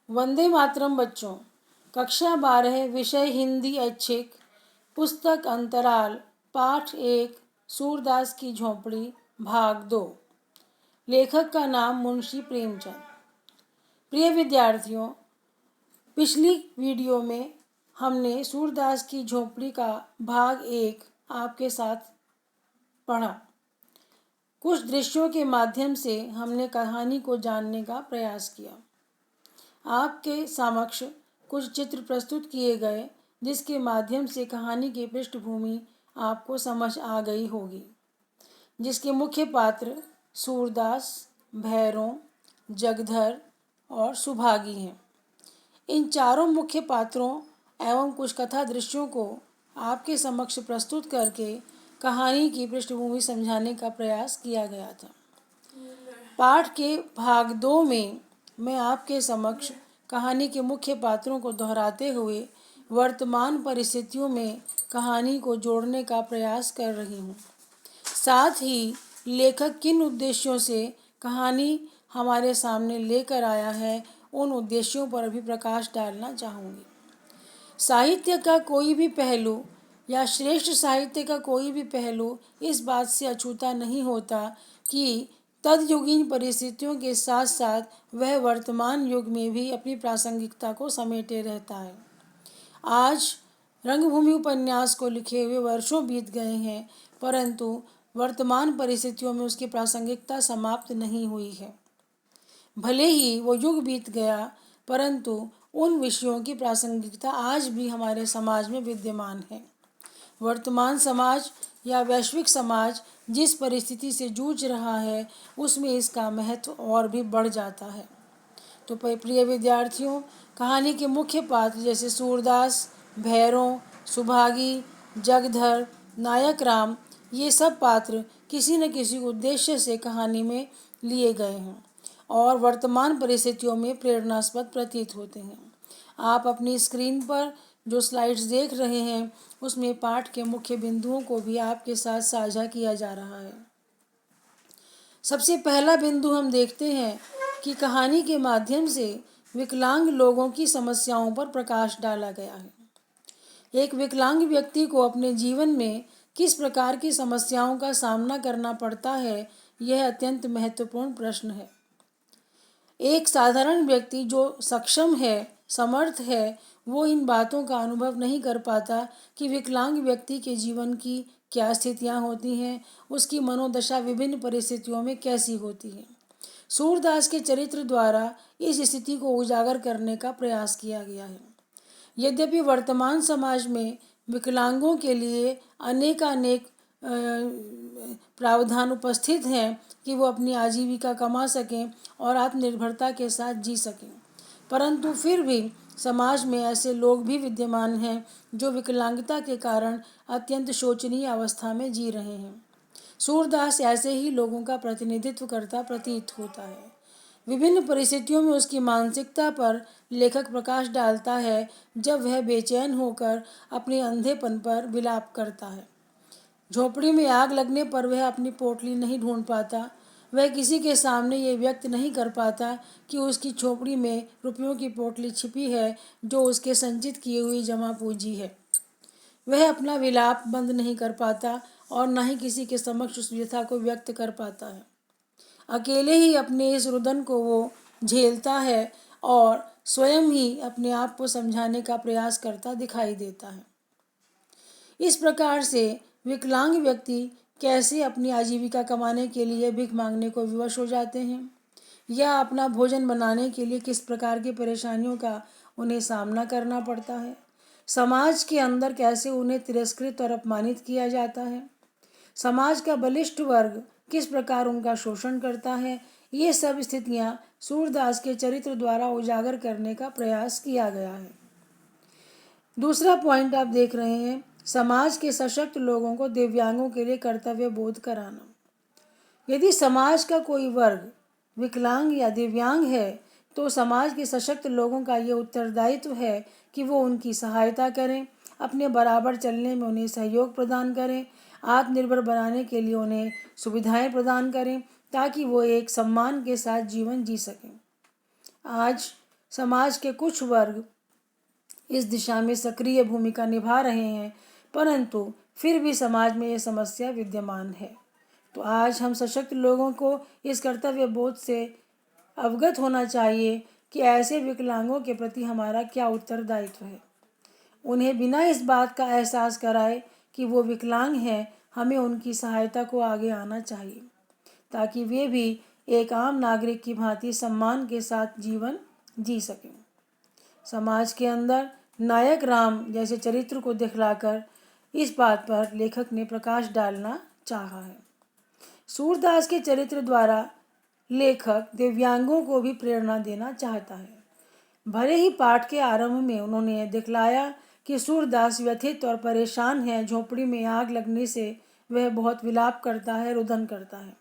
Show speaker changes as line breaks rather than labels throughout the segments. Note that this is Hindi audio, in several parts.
वंदे मातरम बच्चों। कक्षा 12 विषय हिंदी ऐच्छिक। पुस्तक अंतराल पाठ 1 सूरदास की झोंपड़ी भाग 2। लेखक का नाम मुंशी प्रेमचंद। प्रिय विद्यार्थियों, पिछली वीडियो में हमने सूरदास की झोंपड़ी का भाग 1 आपके साथ पढ़ा। कुछ दृश्यों के माध्यम से हमने कहानी को जानने का प्रयास किया। आपके समक्ष कुछ चित्र प्रस्तुत किए गए जिसके माध्यम से कहानी की पृष्ठभूमि आपको समझ आ गई होगी, जिसके मुख्य पात्र सूरदास, भैरों, जगधर और सुभागी हैं। इन चारों मुख्य पात्रों एवं कुछ कथा दृश्यों को आपके समक्ष प्रस्तुत करके कहानी की पृष्ठभूमि समझाने का प्रयास किया गया था। पाठ के भाग 2 में मैं आपके समक्ष कहानी के मुख्य पात्रों को दोहराते हुए वर्तमान परिस्थितियों में कहानी को जोड़ने का प्रयास कर रही हूँ। साथ ही लेखक किन उद्देश्यों से कहानी हमारे सामने लेकर आया है, उन उद्देश्यों पर भी प्रकाश डालना चाहूँगी। साहित्य का कोई भी पहलू या श्रेष्ठ साहित्य का कोई भी पहलू इस बात से अछूता नहीं होता कि तदयुगीन परिस्थितियों के साथ साथ वह वर्तमान युग में भी अपनी प्रासंगिकता को समेटे रहता है। आज रंगभूमि उपन्यास को लिखे हुए वर्षों बीत गए हैं, परंतु वर्तमान परिस्थितियों में उसकी प्रासंगिकता समाप्त नहीं हुई है। भले ही वो युग बीत गया, परंतु उन विषयों की प्रासंगिकता आज भी हमारे समाज में विद्यमान है। वर्तमान समाज या वैश्विक समाज जिस परिस्थिति से जूझ रहा है, उसमें इसका महत्व और भी बढ़ जाता है। तो प्रिय विद्यार्थियों, कहानी के मुख्य पात्र जैसे सूरदास, भैरों, सुभागी, जगधर, नायक राम, ये सब पात्र किसी न किसी उद्देश्य से कहानी में लिए गए हैं और वर्तमान परिस्थितियों में प्रेरणास्पद प्रतीत होते हैं। आप अपनी स्क्रीन पर जो स्लाइड्स देख रहे हैं, उसमें पाठ के मुख्य बिंदुओं को भी आपके साथ साझा किया जा रहा है। सबसे पहला बिंदु हम देखते हैं कि कहानी के माध्यम से विकलांग लोगों की समस्याओं पर प्रकाश डाला गया है। एक विकलांग व्यक्ति को अपने जीवन में किस प्रकार की समस्याओं का सामना करना पड़ता है, यह अत्यंत महत्वपूर्ण प्रश्न है। एक साधारण व्यक्ति जो सक्षम है, समर्थ है, वो इन बातों का अनुभव नहीं कर पाता कि विकलांग व्यक्ति के जीवन की क्या स्थितियां होती हैं, उसकी मनोदशा विभिन्न परिस्थितियों में कैसी होती है। सूरदास के चरित्र द्वारा इस स्थिति को उजागर करने का प्रयास किया गया है। यद्यपि वर्तमान समाज में विकलांगों के लिए अनेकानेक प्रावधान उपस्थित हैं कि वो अपनी आजीविका कमा सकें और आत्मनिर्भरता के साथ जी सकें, परंतु फिर भी समाज में ऐसे लोग भी विद्यमान हैं जो विकलांगता के कारण अत्यंत शोचनीय अवस्था में जी रहे हैं। सूरदास ऐसे ही लोगों का प्रतिनिधित्व करता प्रतीत होता है। विभिन्न परिस्थितियों में उसकी मानसिकता पर लेखक प्रकाश डालता है जब वह बेचैन होकर अपने अंधेपन पर विलाप करता है। झोपड़ी में आग लगने पर वह अपनी पोटली नहीं ढूंढ पाता। वह किसी के सामने ये व्यक्त नहीं कर पाता कि उसकी झोपड़ी में रुपयों की पोटली छिपी है जो उसके संचित किए हुई जमा पूंजी है। वह अपना विलाप बंद नहीं कर पाता और न ही किसी के समक्ष उस व्यथा को व्यक्त कर पाता है। अकेले ही अपने इस रुदन को वो झेलता है और स्वयं ही अपने आप को समझाने का प्रयास करता दिखाई देता है। इस प्रकार से विकलांग व्यक्ति कैसे अपनी आजीविका कमाने के लिए भीख मांगने को विवश हो जाते हैं, या अपना भोजन बनाने के लिए किस प्रकार की परेशानियों का उन्हें सामना करना पड़ता है, समाज के अंदर कैसे उन्हें तिरस्कृत और अपमानित किया जाता है, समाज का बलिष्ठ वर्ग किस प्रकार उनका शोषण करता है, ये सब स्थितियां सूरदास के चरित्र द्वारा उजागर करने का प्रयास किया गया है। दूसरा पॉइंट आप देख रहे हैं, समाज के सशक्त लोगों को दिव्यांगों के लिए कर्तव्य बोध कराना। यदि समाज का कोई वर्ग विकलांग या दिव्यांग है तो समाज के सशक्त लोगों का ये उत्तरदायित्व है कि वो उनकी सहायता करें, अपने बराबर चलने में उन्हें सहयोग प्रदान करें, आत्मनिर्भर बनाने के लिए उन्हें सुविधाएं प्रदान करें ताकि वो एक सम्मान के साथ जीवन जी सकें। आज समाज के कुछ वर्ग इस दिशा में सक्रिय भूमिका निभा रहे हैं, परंतु फिर भी समाज में ये समस्या विद्यमान है। तो आज हम सशक्त लोगों को इस कर्तव्य बोध से अवगत होना चाहिए कि ऐसे विकलांगों के प्रति हमारा क्या उत्तरदायित्व है। उन्हें बिना इस बात का एहसास कराए कि वो विकलांग हैं, हमें उनकी सहायता को आगे आना चाहिए, ताकि वे भी एक आम नागरिक की भांति सम्मान के साथ जीवन जी सकें। समाज के अंदर नायक राम जैसे चरित्र को दिखलाकर इस बात पर लेखक ने प्रकाश डालना चाहा है। सूरदास के चरित्र द्वारा लेखक दिव्यांगों को भी प्रेरणा देना चाहता है। भले ही पाठ के आरंभ में उन्होंने दिखलाया कि सूरदास व्यथित और परेशान है, झोपड़ी में आग लगने से वह बहुत विलाप करता है, रुदन करता है,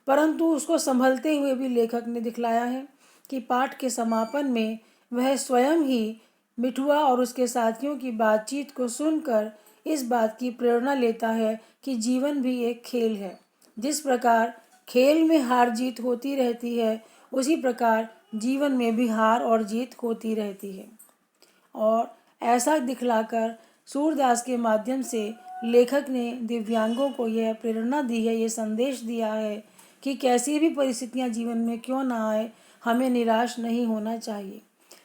परंतु उसको संभलते हुए भी लेखक ने दिखलाया है कि पाठ के समापन में वह स्वयं ही मिठुआ और उसके साथियों की बातचीत को सुनकर इस बात की प्रेरणा लेता है कि जीवन भी एक खेल है। जिस प्रकार खेल में हार जीत होती रहती है, उसी प्रकार जीवन में भी हार और जीत होती रहती है। और ऐसा दिखलाकर सूरदास के माध्यम से लेखक ने दिव्यांगों को यह प्रेरणा दी है, ये संदेश दिया है कि कैसी भी परिस्थितियां जीवन में क्यों ना आए, हमें निराश नहीं होना चाहिए।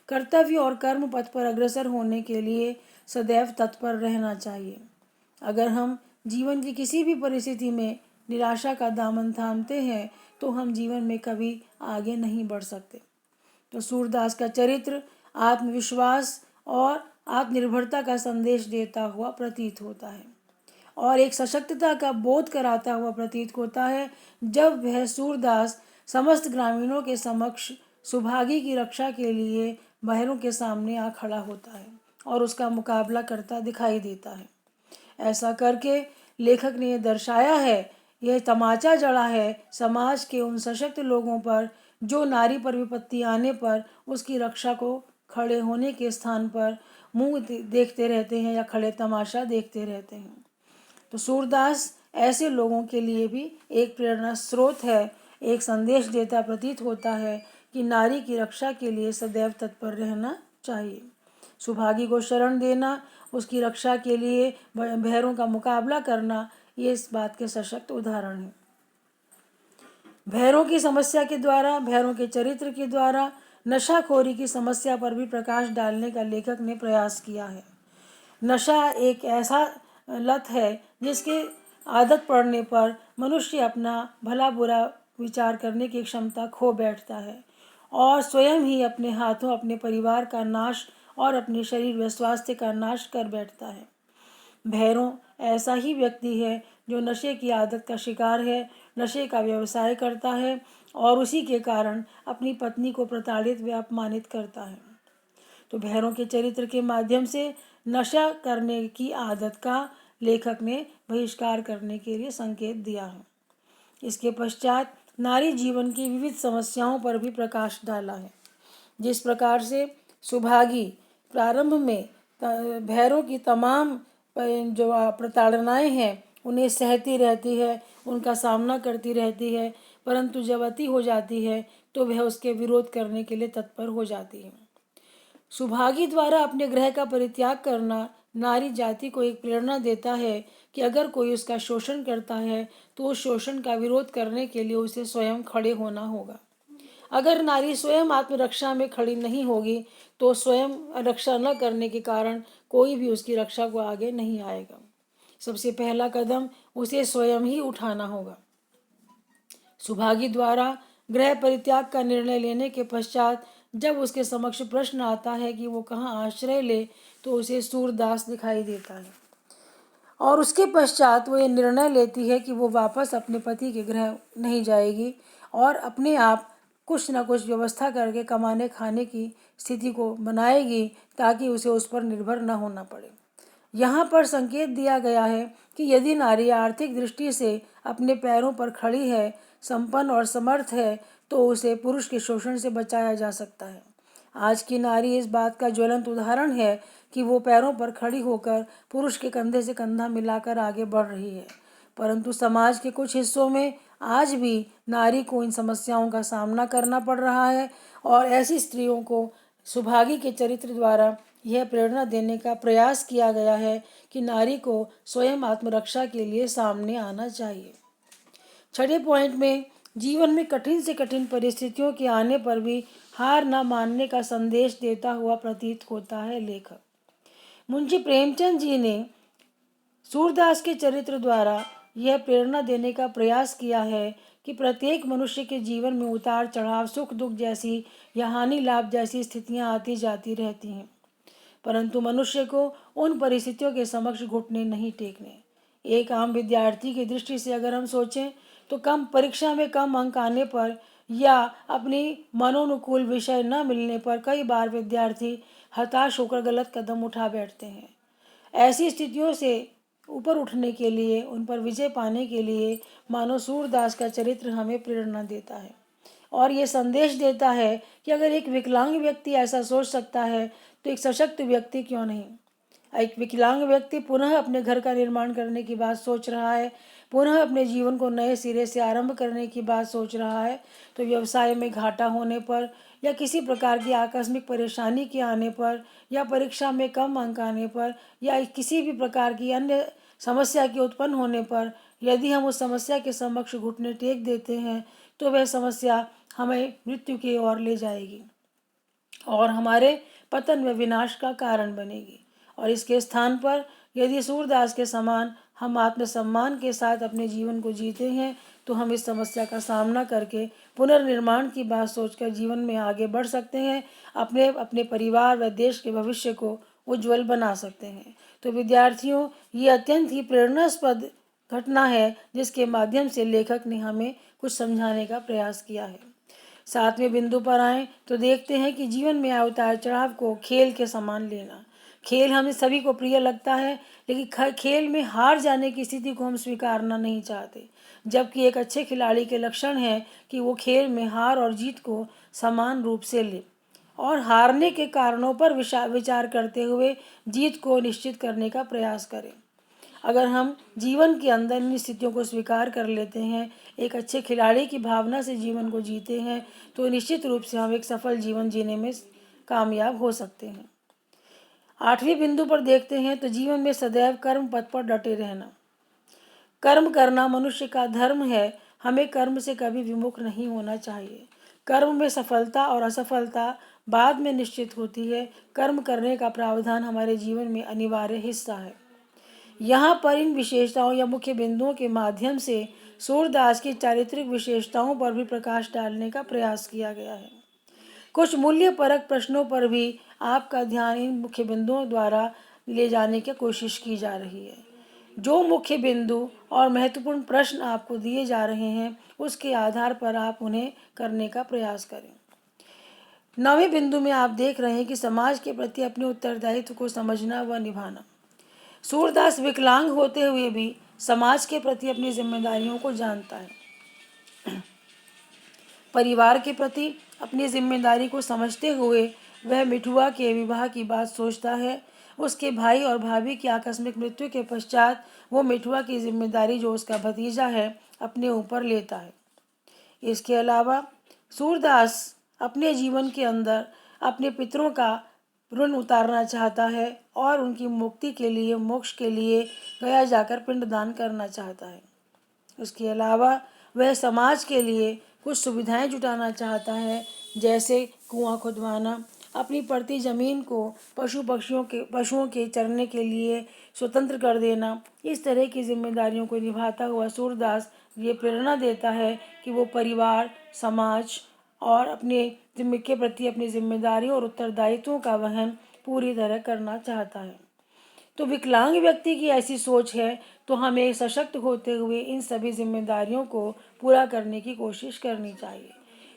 कर्तव्य और कर्म पथ पर अग्रसर होने के लिए सदैव तत्पर रहना चाहिए। अगर हम जीवन की किसी भी परिस्थिति में निराशा का दामन थामते हैं तो हम जीवन में कभी आगे नहीं बढ़ सकते। तो सूरदास का चरित्र आत्मविश्वास और आत्मनिर्भरता का संदेश देता हुआ प्रतीत होता है और एक सशक्तता का बोध कराता हुआ प्रतीत होता है, जब वह सूरदास समस्त ग्रामीणों के समक्ष सुभागी की रक्षा के लिए बहरों के सामने आ खड़ा होता है और उसका मुकाबला करता दिखाई देता है। ऐसा करके लेखक ने यह दर्शाया है, यह तमाचा जड़ा है समाज के उन सशक्त लोगों पर जो नारी पर विपत्ति आने पर उसकी रक्षा को खड़े होने के स्थान पर मुंह देखते रहते हैं या खड़े तमाशा देखते रहते हैं। तो सूरदास ऐसे लोगों के लिए भी एक प्रेरणा स्रोत है, एक संदेश देता प्रतीत होता है कि नारी की रक्षा के लिए सदैव तत्पर रहना चाहिए। सुभागी को शरण देना, उसकी रक्षा के लिए भैरों का मुकाबला करना, ये इस बात के सशक्त उदाहरण हैं। भैरों की समस्या के द्वारा, भैरों के चरित्र के द्वारा नशाखोरी की समस्या पर भी प्रकाश डालने का लेखक ने प्रयास किया है। नशा एक ऐसा लत है जिसके आदत पड़ने पर मनुष्य अपना भला बुरा विचार करने की क्षमता खो बैठता है और स्वयं ही अपने हाथों अपने परिवार का नाश और अपने शरीर व स्वास्थ्य का नाश कर बैठता है। भैरों ऐसा ही व्यक्ति है जो नशे की आदत का शिकार है, नशे का व्यवसाय करता है और उसी के कारण अपनी पत्नी को प्रताड़ित व अपमानित करता है। तो भैरों के चरित्र के माध्यम से नशा करने की आदत का लेखक ने बहिष्कार करने के लिए संकेत दिया है। इसके पश्चात नारी जीवन की विविध समस्याओं पर भी प्रकाश डाला है। जिस प्रकार से सुभागी प्रारंभ में भैरों की तमाम जो प्रताड़नाएं हैं उन्हें सहती रहती है, उनका सामना करती रहती है, परंतु जब अति हो जाती है तो वह उसके विरोध करने के लिए तत्पर हो जाती है। सुभागी द्वारा अपने ग्रह का परित्याग करना नारी जाति को एक प्रेरणा देता है कि अगर कोई उसका शोषण करता है तो उस शोषण का विरोध करने के लिए उसे स्वयं खड़े होना होगा। अगर नारी स्वयं आत्मरक्षा में खड़ी नहीं होगी तो स्वयं रक्षा न करने के कारण कोई भी उसकी रक्षा को आगे नहीं आएगा। सबसे पहला कदम उसे स्वयं ही उठाना होगा। सुभागी द्वारा गृह परित्याग का निर्णय लेने के पश्चात जब उसके समक्ष प्रश्न आता है कि वो कहाँ आश्रय ले तो उसे सूरदास दिखाई देता है और उसके पश्चात वो ये निर्णय लेती है कि वो वापस अपने पति के गृह नहीं जाएगी और अपने आप कुछ न कुछ व्यवस्था करके कमाने खाने की स्थिति को बनाएगी ताकि उसे उस पर निर्भर न होना पड़े। यहाँ पर संकेत दिया गया है कि यदि नारी आर्थिक दृष्टि से अपने पैरों पर खड़ी है, संपन्न और समर्थ है, तो उसे पुरुष के शोषण से बचाया जा सकता है। आज की नारी इस बात का ज्वलंत उदाहरण है कि वो पैरों पर खड़ी होकर पुरुष के कंधे से कंधा मिलाकर आगे बढ़ रही है, परंतु समाज के कुछ हिस्सों में आज भी नारी को इन समस्याओं का सामना करना पड़ रहा है और ऐसी स्त्रियों को सुभागी के चरित्र द्वारा यह प्रेरणा देने का प्रयास किया गया है कि नारी को स्वयं आत्मरक्षा के लिए सामने आना चाहिए। छठे पॉइंट में जीवन में कठिन से कठिन परिस्थितियों के आने पर भी हार न मानने का संदेश देता हुआ प्रतीत होता है लेखक। मुंशी प्रेमचंद जी ने सूरदास के चरित्र द्वारा यह प्रेरणा देने का प्रयास किया है कि प्रत्येक मनुष्य के जीवन में उतार चढ़ाव, सुख दुख जैसी या हानि लाभ जैसी स्थितियां आती जाती रहती हैं, परंतु मनुष्य को उन परिस्थितियों के समक्ष घुटने नहीं टेकने। एक आम विद्यार्थी की दृष्टि से अगर हम सोचें तो कम परीक्षा में कम अंक आने पर या अपनी मनोनुकूल विषय न मिलने पर कई बार विद्यार्थी हताश होकर गलत कदम उठा बैठते हैं। ऐसी स्थितियों से ऊपर उठने के लिए, उन पर विजय पाने के लिए मानो सूरदास का चरित्र हमें प्रेरणा देता है और ये संदेश देता है कि अगर एक विकलांग व्यक्ति ऐसा सोच सकता है तो एक सशक्त व्यक्ति क्यों नहीं। एक विकलांग व्यक्ति पुनः अपने घर का निर्माण करने की बात सोच रहा है, पुनः अपने जीवन को नए सिरे से आरंभ करने की बात सोच रहा है, तो व्यवसाय में घाटा होने पर या किसी प्रकार की आकस्मिक परेशानी के आने पर या परीक्षा में कम अंक आने पर या किसी भी प्रकार की अन्य समस्या के उत्पन्न होने पर यदि हम उस समस्या के समक्ष घुटने टेक देते हैं तो वह समस्या हमें मृत्यु की ओर ले जाएगी और हमारे पतन व विनाश का कारण बनेगी। और इसके स्थान पर यदि सूरदास के समान हम आत्मसम्मान के साथ अपने जीवन को जीते हैं तो हम इस समस्या का सामना करके पुनर्निर्माण की बात सोचकर जीवन में आगे बढ़ सकते हैं, अपने परिवार व देश के भविष्य को उज्जवल बना सकते हैं। तो विद्यार्थियों, ये अत्यंत ही प्रेरणास्पद घटना है जिसके माध्यम से लेखक ने हमें कुछ समझाने का प्रयास किया है। सातवें बिंदु पर आएँ तो देखते हैं कि जीवन में आए उतार चढ़ाव को खेल के समान लेना। खेल हमें सभी को प्रिय लगता है, लेकिन खेल में हार जाने की स्थिति को हम स्वीकारना नहीं चाहते, जबकि एक अच्छे खिलाड़ी के लक्षण है कि वो खेल में हार और जीत को समान रूप से ले और हारने के कारणों पर विचार करते हुए जीत को निश्चित करने का प्रयास करें। अगर हम जीवन के अंदर इन स्थितियों को स्वीकार कर लेते हैं, एक अच्छे खिलाड़ी की भावना से जीवन को जीते हैं, तो निश्चित रूप से हम एक सफल जीवन जीने में कामयाब हो सकते हैं। आठवीं बिंदु पर देखते हैं तो जीवन में सदैव कर्म पथ पर डटे रहना। कर्म करना मनुष्य का धर्म है, हमें कर्म से कभी विमुख नहीं होना चाहिए। कर्म में सफलता और असफलता बाद में निश्चित होती है। कर्म करने का प्रावधान हमारे जीवन में अनिवार्य हिस्सा है। यहाँ पर इन विशेषताओं या मुख्य बिंदुओं के माध्यम से सूरदास की चारित्रिक विशेषताओं पर भी प्रकाश डालने का प्रयास किया गया है। कुछ मूल्य परक प्रश्नों पर भी आपका ध्यान इन मुख्य बिंदुओं द्वारा ले जाने की कोशिश की जा रही है। जो मुख्य बिंदु और महत्वपूर्ण प्रश्न आपको दिए जा रहे हैं उसके आधार पर आप उन्हें करने का प्रयास करें। 9वें बिंदु में आप देख रहे हैं कि समाज के प्रति अपने उत्तरदायित्व को समझना व निभाना। सूरदास विकलांग होते हुए भी समाज के प्रति अपनी जिम्मेदारियों को जानता है। परिवार के प्रति अपनी जिम्मेदारी को समझते हुए वह मिठुआ के विवाह की बात सोचता है। उसके भाई और भाभी की आकस्मिक मृत्यु के पश्चात वो मिठुआ की जिम्मेदारी, जो उसका भतीजा है, अपने ऊपर लेता है। इसके अलावा सूरदास अपने जीवन के अंदर अपने पितरों का ऋण उतारना चाहता है और उनकी मुक्ति के लिए, मोक्ष के लिए गया जाकर पिंडदान करना चाहता है। उसके अलावा वह समाज के लिए कुछ सुविधाएं जुटाना चाहता है, जैसे कुआं खुदवाना, अपनी पड़ती ज़मीन को पशुओं के चरने के लिए स्वतंत्र कर देना। इस तरह की जिम्मेदारियों को निभाता हुआ सूरदास ये प्रेरणा देता है कि वो परिवार, समाज और अपने के प्रति अपनी जिम्मेदारियों और उत्तरदायित्वों का वहन पूरी तरह करना चाहता है। तो विकलांग व्यक्ति की ऐसी सोच है, तो हमें सशक्त होते हुए इन सभी जिम्मेदारियों को पूरा करने की कोशिश करनी चाहिए।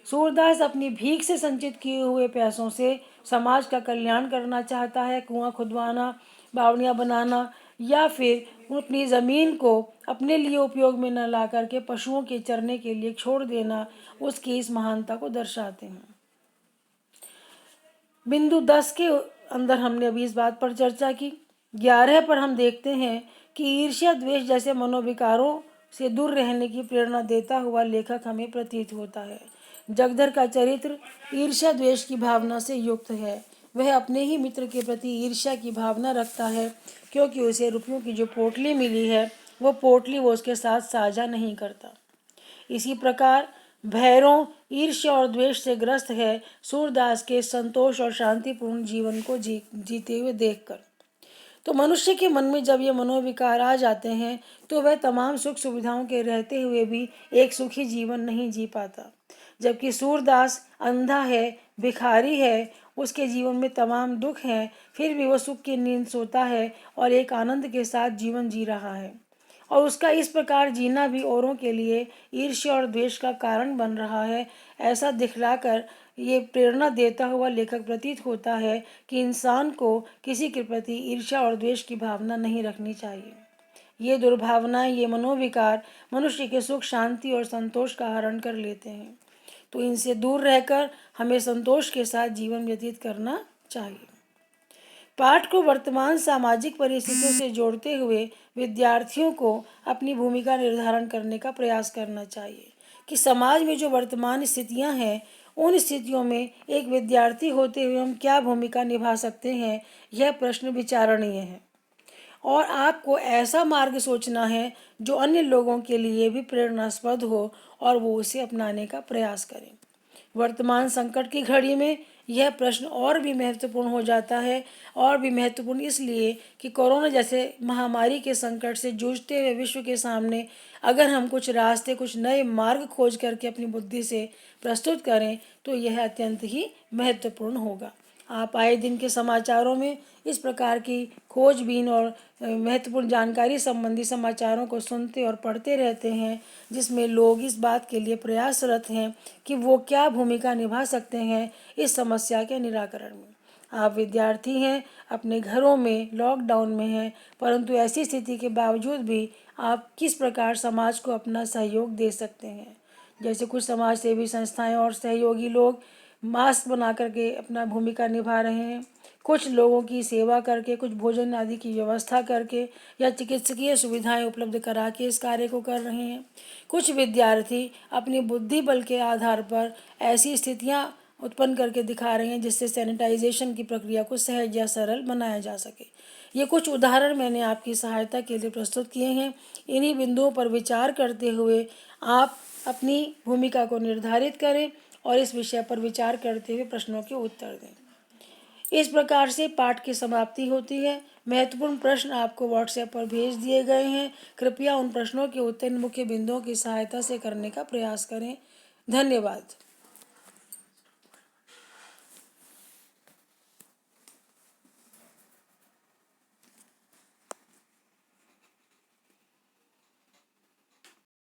सूरदास अपनी भीख से संचित किए हुए पैसों से समाज का कल्याण करना चाहता है। कुआं खुदवाना, बावड़ियाँ बनाना या फिर अपनी ज़मीन को अपने लिए उपयोग में न ला करके पशुओं के चरने के लिए छोड़ देना उसकी इस महानता को दर्शाते हैं। बिंदु 10 के अंदर हमने अभी इस बात पर चर्चा की। 11 पर हम देखते हैं कि ईर्ष्या, द्वेष जैसे मनोविकारों से दूर रहने की प्रेरणा देता हुआ लेखक हमें प्रतीत होता है। जगधर का चरित्र ईर्ष्या द्वेष की भावना से युक्त है। वह अपने ही मित्र के प्रति ईर्ष्या की भावना रखता है, क्योंकि उसे रुपयों की जो पोटली मिली है वो पोटली वो उसके साथ साझा नहीं करता। इसी प्रकार भैरव ईर्ष्या और द्वेष से ग्रस्त है सूरदास के संतोष और शांतिपूर्ण जीवन को जीते हुए देखकर। तो मनुष्य के मन में जब ये मनोविकार आ जाते हैं तो वह तमाम सुख सुविधाओं के रहते हुए भी एक सुखी जीवन नहीं जी पाता। जबकि सूरदास अंधा है, भिखारी है, उसके जीवन में तमाम दुख हैं, फिर भी वह सुख की नींद सोता है और एक आनंद के साथ जीवन जी रहा है। और उसका इस प्रकार जीना भी औरों के लिए ईर्ष्या और द्वेष का कारण बन रहा है, ऐसा दिखलाकर ये प्रेरणा देता हुआ लेखक प्रतीत होता है कि इंसान को किसी के प्रति ईर्ष्या और द्वेष की भावना नहीं रखनी चाहिए। ये दुर्भावनाएं, ये मनोविकार मनुष्य के सुख, शांति और संतोष का हरण कर लेते हैं। तो इनसे दूर रहकर हमें संतोष के साथ जीवन व्यतीत करना चाहिए। पाठ को वर्तमान सामाजिक परिस्थितियों से जोड़ते हुए विद्यार्थियों को अपनी भूमिका निर्धारण करने का प्रयास करना चाहिए कि समाज में जो वर्तमान स्थितियां हैं, उन स्थितियों में एक विद्यार्थी होते हुए हम क्या भूमिका निभा सकते हैं, यह प्रश्न विचारणीय है। और आपको ऐसा मार्ग सोचना है जो अन्य लोगों के लिए भी प्रेरणास्पद हो और वो उसे अपनाने का प्रयास करें। वर्तमान संकट की घड़ी में यह प्रश्न और भी महत्वपूर्ण हो जाता है, और भी महत्वपूर्ण इसलिए कि कोरोना जैसे महामारी के संकट से जूझते हुए विश्व के सामने अगर हम कुछ रास्ते, कुछ नए मार्ग खोज करके अपनी बुद्धि से प्रस्तुत करें तो यह अत्यंत ही महत्वपूर्ण होगा। आप आए दिन के समाचारों में इस प्रकार की खोजबीन और महत्वपूर्ण जानकारी संबंधी समाचारों को सुनते और पढ़ते रहते हैं, जिसमें लोग इस बात के लिए प्रयासरत हैं कि वो क्या भूमिका निभा सकते हैं इस समस्या के निराकरण में। आप विद्यार्थी हैं, अपने घरों में लॉकडाउन में हैं, परंतु ऐसी स्थिति के बावजूद भी आप किस प्रकार समाज को अपना सहयोग दे सकते हैं। जैसे कुछ समाज सेवी संस्थाएं और सहयोगी लोग मास्क बना करके अपना भूमिका निभा रहे हैं, कुछ लोगों की सेवा करके, कुछ भोजन आदि की व्यवस्था करके या चिकित्सकीय सुविधाएं उपलब्ध करा के इस कार्य को कर रहे हैं। कुछ विद्यार्थी अपनी बुद्धि बल के आधार पर ऐसी स्थितियां उत्पन्न करके दिखा रहे हैं जिससे सैनिटाइजेशन की प्रक्रिया को सहज या सरल बनाया जा सके। ये कुछ उदाहरण मैंने आपकी सहायता के लिए प्रस्तुत किए हैं। इन्हीं बिंदुओं पर विचार करते हुए आप अपनी भूमिका को निर्धारित करें और इस विषय पर विचार करते हुए प्रश्नों के उत्तर दें। इस प्रकार से पाठ की समाप्ति होती है। महत्वपूर्ण प्रश्न आपको व्हाट्सएप पर भेज दिए गए हैं। कृपया उन प्रश्नों के उत्तर मुख्य बिंदुओं की सहायता से करने का प्रयास करें। धन्यवाद।